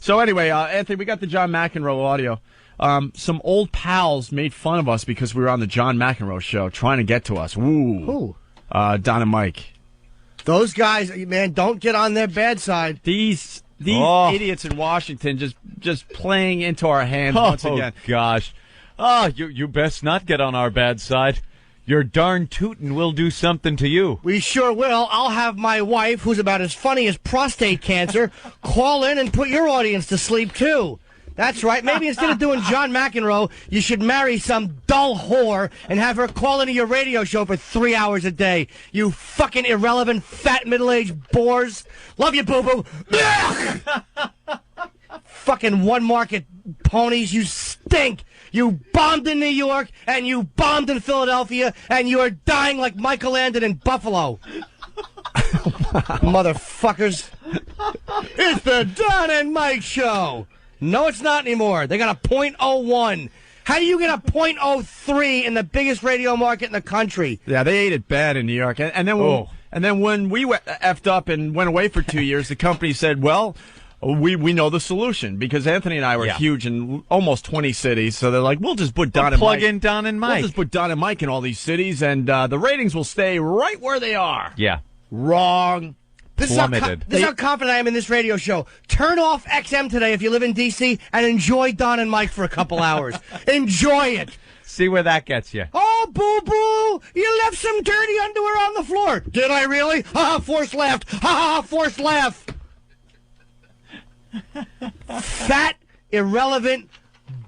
So anyway, Anthony, we got the John McEnroe audio. Some old pals made fun of us because we were on the John McEnroe show trying to get to us. Ooh. Who? Don and Mike. Those guys, man, don't get on their bad side. These idiots in Washington just playing into our hands once again. Oh, gosh. You best not get on our bad side. Your darn tootin' will do something to you. We sure will. I'll have my wife, who's about as funny as prostate cancer, call in and put your audience to sleep, too. That's right. Maybe instead of doing John McEnroe, you should marry some dull whore and have her call into your radio show for 3 hours a day. You fucking irrelevant, fat, middle-aged bores. Love you, boo-boo. Fucking one-market ponies. You stink. You bombed in New York, and you bombed in Philadelphia, and you are dying like Michael Landon in Buffalo. Motherfuckers. It's the Don and Mike Show. No, it's not anymore. They got a .01. How do you get a .03 in the biggest radio market in the country? Yeah, they ate it bad in New York. And then when we effed up and went away for 2 years, the company said, well, we know the solution, because Anthony and I were huge in almost 20 cities. So they're like, we'll just put Don and Mike. Plug in Don and Mike. We'll just put Don and Mike in all these cities, and the ratings will stay right where they are. Yeah. Wrong. This is how confident I am in this radio show. Turn off XM today if you live in D.C. and enjoy Don and Mike for a couple hours. Enjoy it. See where that gets you. Oh, boo-boo, you left some dirty underwear on the floor. Did I really? Ha-ha, forced laugh. Ha-ha, forced laugh. Fat, irrelevant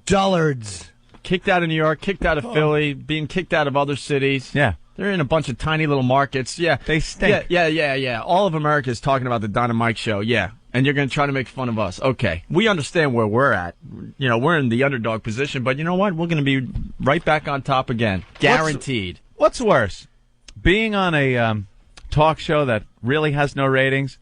dullards. Kicked out of New York, kicked out of Philly, being kicked out of other cities. Yeah. They're in a bunch of tiny little markets. Yeah. They stink. Yeah. All of America is talking about the Don and Mike Show. Yeah. And you're going to try to make fun of us. Okay. We understand where we're at. You know, we're in the underdog position, but you know what? We're going to be right back on top again. Guaranteed. What's worse? Being on a talk show that really has no ratings,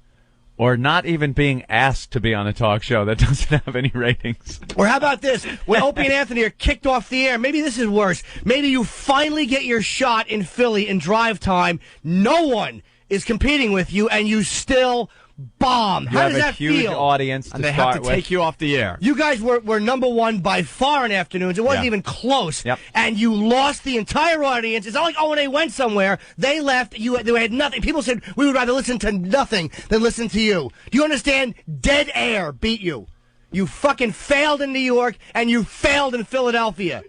or not even being asked to be on a talk show that doesn't have any ratings? Or how about this? When Opie and Anthony are kicked off the air, maybe this is worse. Maybe you finally get your shot in Philly in drive time. No one is competing with you, and you still bomb. How does that feel? You have a huge audience to and they start have to with. take you off the air. You guys were number one by far in afternoons. It wasn't even close. Yep. And you lost the entire audience. It's not like, when they went somewhere, they left, they had nothing. People said, we would rather listen to nothing than listen to you. Do you understand? Dead air beat you. You fucking failed in New York, and you failed in Philadelphia.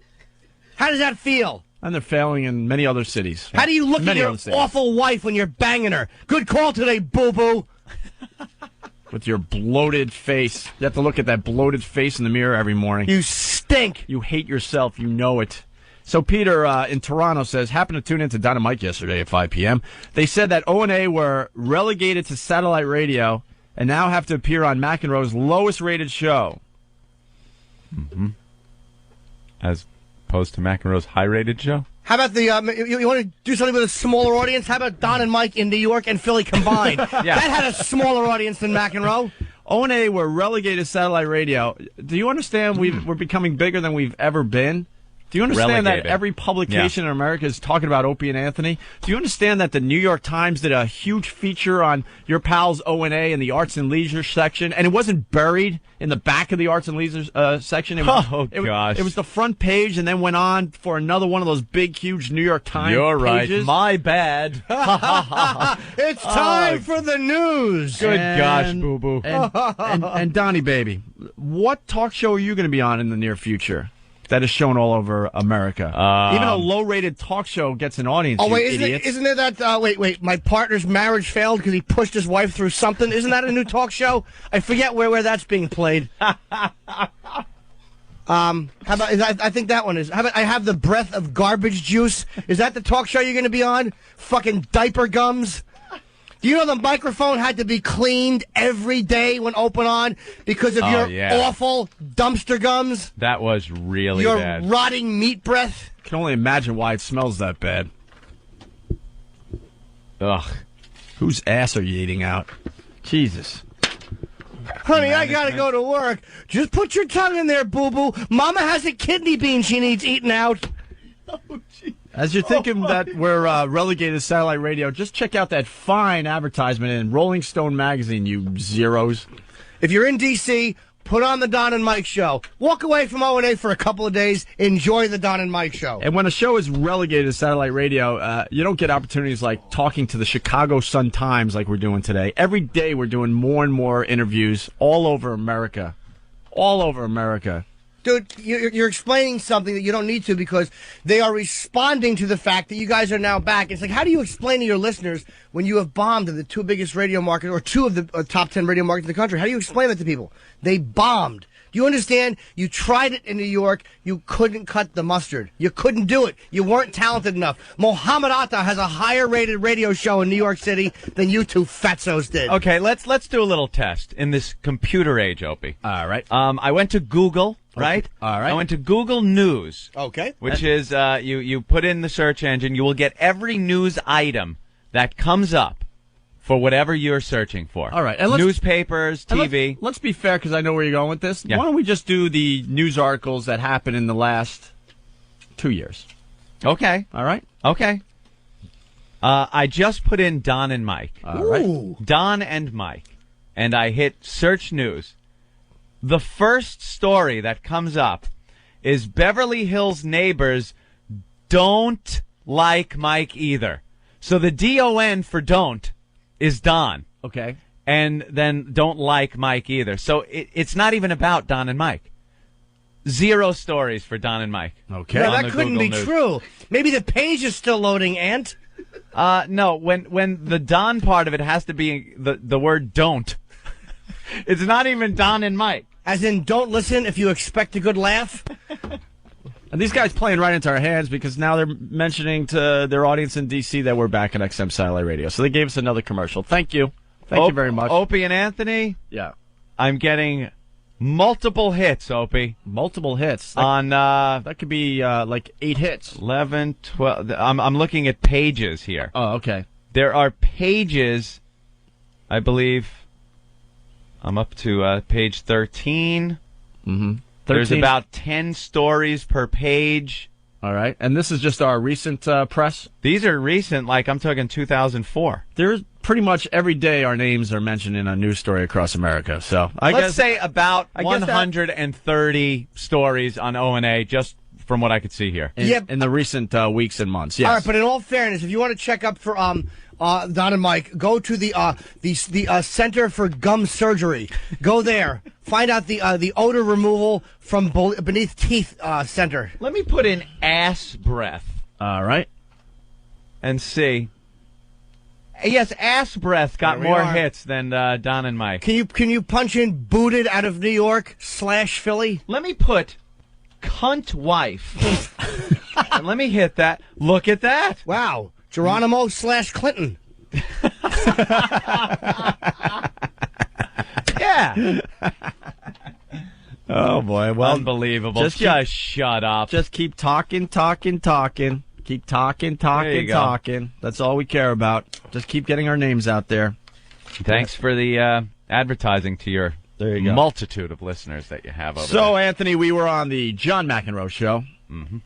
How does that feel? And they're failing in many other cities. How do you look at your cities. awful wife when you're banging her? Good call today, boo-boo. With your bloated face. You have to look at that bloated face in the mirror every morning. You stink. You hate yourself. You know it. So Peter in Toronto says, happened to tune into Don and Mike yesterday at 5 p.m. They said that O&A were relegated to satellite radio and now have to appear on McEnroe's lowest-rated show. Mm-hmm. As opposed to McEnroe's high-rated show? How about the, you want to do something with a smaller audience? How about Don and Mike in New York and Philly combined? That had a smaller audience than McEnroe. O&A were relegated to satellite radio. Do you understand we're becoming bigger than we've ever been? Do you understand that every publication in America is talking about Opie and Anthony? Do you understand that the New York Times did a huge feature on your pals O&A in the Arts and Leisure section, and it wasn't buried in the back of the Arts and Leisure section? It was, gosh. It was the front page and then went on for another one of those big, huge New York Times You're pages. right. My bad. It's time for the news. Good gosh, boo-boo. And Donnie, baby, what talk show are you going to be on in the near future? That is shown all over America. Even a low-rated talk show gets an audience. Oh, wait, isn't it that, wait, my partner's marriage failed because he pushed his wife through something? Isn't that a new talk show? I forget where that's being played. How about, I think that one is. How about I have the breath of garbage juice? Is that the talk show you're going to be on? Fucking diaper gums? Do you know the microphone had to be cleaned every day when open on because of your awful dumpster gums? That was really bad. Your rotting meat breath? I can only imagine why it smells that bad. Ugh. Whose ass are you eating out? Jesus. Honey, I gotta go to work. Just put your tongue in there, boo-boo. Mama has a kidney bean she needs eaten out. Oh, geez. As you're thinking that we're relegated to satellite radio, just check out that fine advertisement in Rolling Stone magazine, you zeros. If you're in D.C., Put on the Don and Mike show. Walk away from O&A for a couple of days. Enjoy the Don and Mike show. And when a show is relegated to satellite radio, you don't get opportunities like talking to the Chicago Sun-Times like we're doing today. Every day we're doing more and more interviews all over America. All over America. Dude, you're explaining something that you don't need to because they are responding to the fact that you guys are now back. It's like, how do you explain to your listeners when you have bombed in the two biggest radio markets, or two of the top 10 radio markets in the country? How do you explain that to people? They bombed. Do you understand? You tried it in New York. You couldn't cut the mustard. You couldn't do it. You weren't talented enough. Mohammed Atta has a higher rated radio show in New York City than you two fatzos did. Okay, let's do a little test in this computer age, Opie. All right. I went to Google. Right? Okay. All right. I went to Google News. Okay. Which is, you put in the search engine, you will get every news item that comes up for whatever you're searching for. All right. And newspapers, TV. Let's be fair, because I know where you're going with this. Yeah. Why don't we just do the news articles that happened in the last 2 years? Okay. All right. Okay. I just put in Don and Mike. All right. Don and Mike. And I hit search news. The first story that comes up is Beverly Hills neighbors don't like Mike either. So the D-O-N for don't is Don. Okay. And then don't like Mike either. So it's not even about Don and Mike. 0 stories for Don and Mike. Okay. No, that couldn't be true. Maybe the page is still loading, Ant. No, when the Don part of it has to be the word don't. It's not even Don and Mike. As in, don't listen if you expect a good laugh? And these guys playing right into our hands because now they're mentioning to their audience in D.C. that we're back on XM Satellite Radio. So they gave us another commercial. Thank you. Thank you very much. Opie and Anthony? Yeah. I'm getting multiple hits, Opie. Multiple hits. That could be like 8 hits. 11, 12. I'm looking at pages here. Oh, okay. There are pages, I believe. I'm up to page 13. Mm-hmm. There's about 10 stories per page. All right. And this is just our recent press? These are recent, like I'm talking 2004. There's pretty much every day our names are mentioned in a news story across America. So let's say about 130 stories on O&A, just from what I could see here. In the recent weeks and months, yes. All right, but in all fairness, if you want to check up for Don and Mike, go to the Center for Gum Surgery. Go there. Find out the odor removal from beneath teeth center. Let me put in ass breath. All right. And see. Yes, ass breath got more hits than Don and Mike. Can you punch in booted out of New York / Philly? Let me put cunt wife. And let me hit that. Look at that. Wow. Geronimo / Clinton. Yeah. Oh, boy. Well, unbelievable. Just shut up. Just keep talking. Keep talking. That's all we care about. Just keep getting our names out there. Thanks for the advertising to your multitude of listeners that you have over there. So, Anthony, we were on the John McEnroe show. Mm-hmm.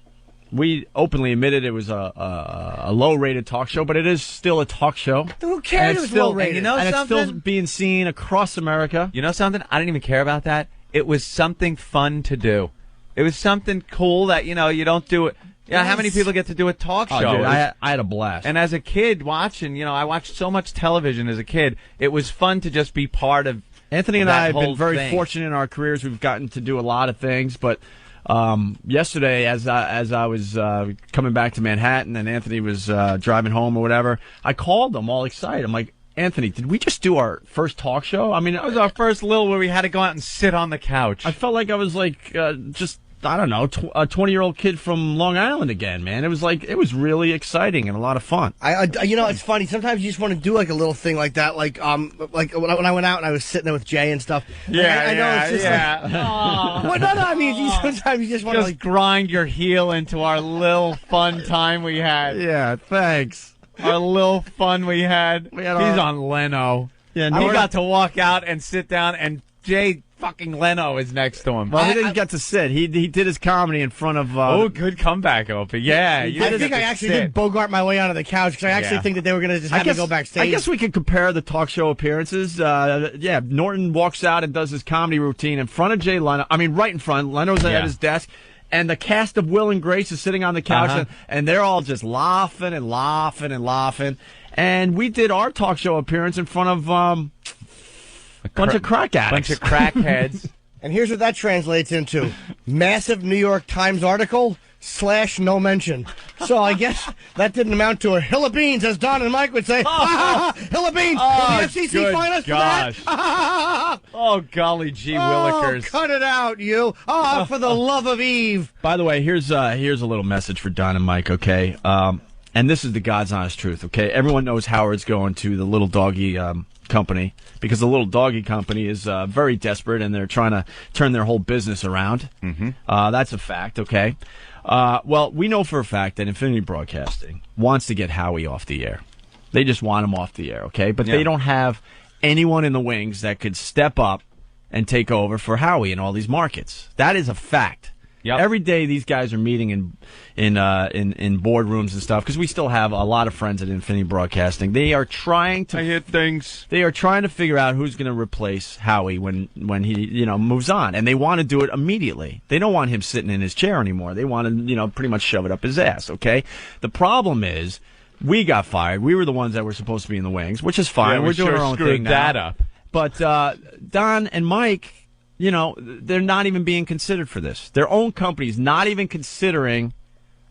We openly admitted it was a low-rated talk show, but it is still a talk show. Who cares? It was low-rated. And it's still being seen across America. You know something? I didn't even care about that. It was something fun to do. It was something cool that, you don't do it. Yeah, how many people get to do a talk show? Dude, I had a blast. And as a kid watching, I watched so much television as a kid. It was fun to just be part of Anthony and I have been very thing. fortunate in our careers. We've gotten to do a lot of things, but yesterday, as I was coming back to Manhattan and Anthony was driving home or whatever, I called him all excited. I'm like, Anthony, did we just do our first talk show? I mean, it was our first little where we had to go out and sit on the couch. I felt like I was like just, I don't know, a 20-year-old kid from Long Island again, man. It was really exciting and a lot of fun. It's funny. Sometimes you just want to do like a little thing like that, like when I went out and I was sitting there with Jay and stuff. Yeah, I know it's just well, no, I mean, sometimes you just want to grind your heel into our little fun time we had. Yeah, thanks. Our little fun we had. He's on Leno. Yeah, he got to walk out and sit down, and Jay fucking Leno is next to him. Well, he didn't get to sit. He did his comedy in front of. Good comeback, Opie. Yeah, I think I actually did bogart my way onto the couch because I actually think that they were going to just have me go backstage. I guess we could compare the talk show appearances. Norton walks out and does his comedy routine in front of Jay Leno. I mean, right in front. Leno's at his desk. And the cast of Will and Grace is sitting on the couch, and they're all just laughing and laughing and laughing. And we did our talk show appearance in front of a bunch of crack addicts. Bunch of crackheads. And here's what that translates into. Massive New York Times article / no mention. So I guess that didn't amount to a hill of beans, as Don and Mike would say. Hill of beans. Oh, the FCC fine us for that? Oh, golly gee willikers. Cut it out, you. For the love of Eve. By the way, here's a little message for Don and Mike, okay? And this is the God's honest truth, okay? Everyone knows Howard's going to the Little Doggy company because the Little Doggy company is very desperate and they're trying to turn their whole business around. Mm-hmm. That's a fact, okay? Well, we know for a fact that Infinity Broadcasting wants to get Howie off the air. They just want him off the air, okay? But they don't have anyone in the wings that could step up and take over for Howie in all these markets. That is a fact. Yep. Every day these guys are meeting in boardrooms and stuff because we still have a lot of friends at Infinity Broadcasting. They are trying to hit things. They are trying to figure out who's going to replace Howie when he moves on, and they want to do it immediately. They don't want him sitting in his chair anymore. They want to pretty much shove it up his ass. Okay. The problem is we got fired. We were the ones that were supposed to be in the wings, which is fine. Yeah, we're doing our own thing now. That up. But Don and Mike. They're not even being considered for this. Their own company's not even considering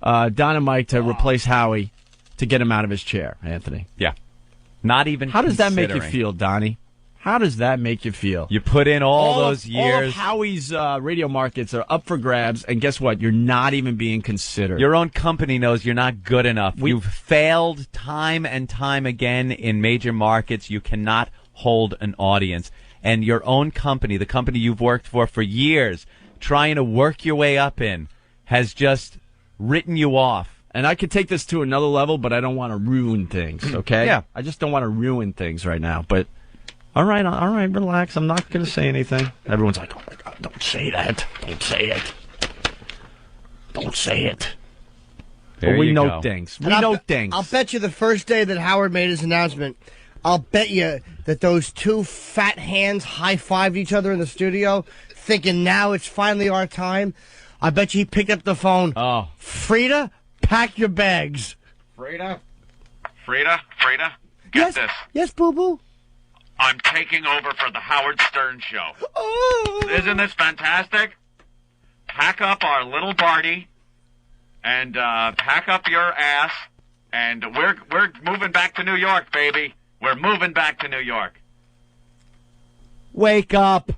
Don and Mike to replace Howie to get him out of his chair, Anthony. Yeah. Not even How does that make you feel, Donnie? How does that make you feel? You put in all those years. All of Howie's radio markets are up for grabs, and guess what? You're not even being considered. Your own company knows you're not good enough. You've failed time and time again in major markets. You cannot hold an audience. And your own company, the company you've worked for years, trying to work your way up in, has just written you off. And I could take this to another level, but I don't want to ruin things, okay? Yeah. I just don't want to ruin things right now. But, all right, relax. I'm not going to say anything. Everyone's like, oh, my God, don't say that. Don't say it. Don't say it. But we know things. We know things. I'll bet you the first day that Howard made his announcement, I'll bet you that those two fat hands high-fived each other in the studio, thinking now it's finally our time. I bet you he picked up the phone. Oh. Frida, pack your bags. Frida, get this. Yes, boo-boo. I'm taking over for the Howard Stern Show. Oh. Isn't this fantastic? Pack up our little Barty and pack up your ass, and we're moving back to New York, baby. We're moving back to New York. Wake up.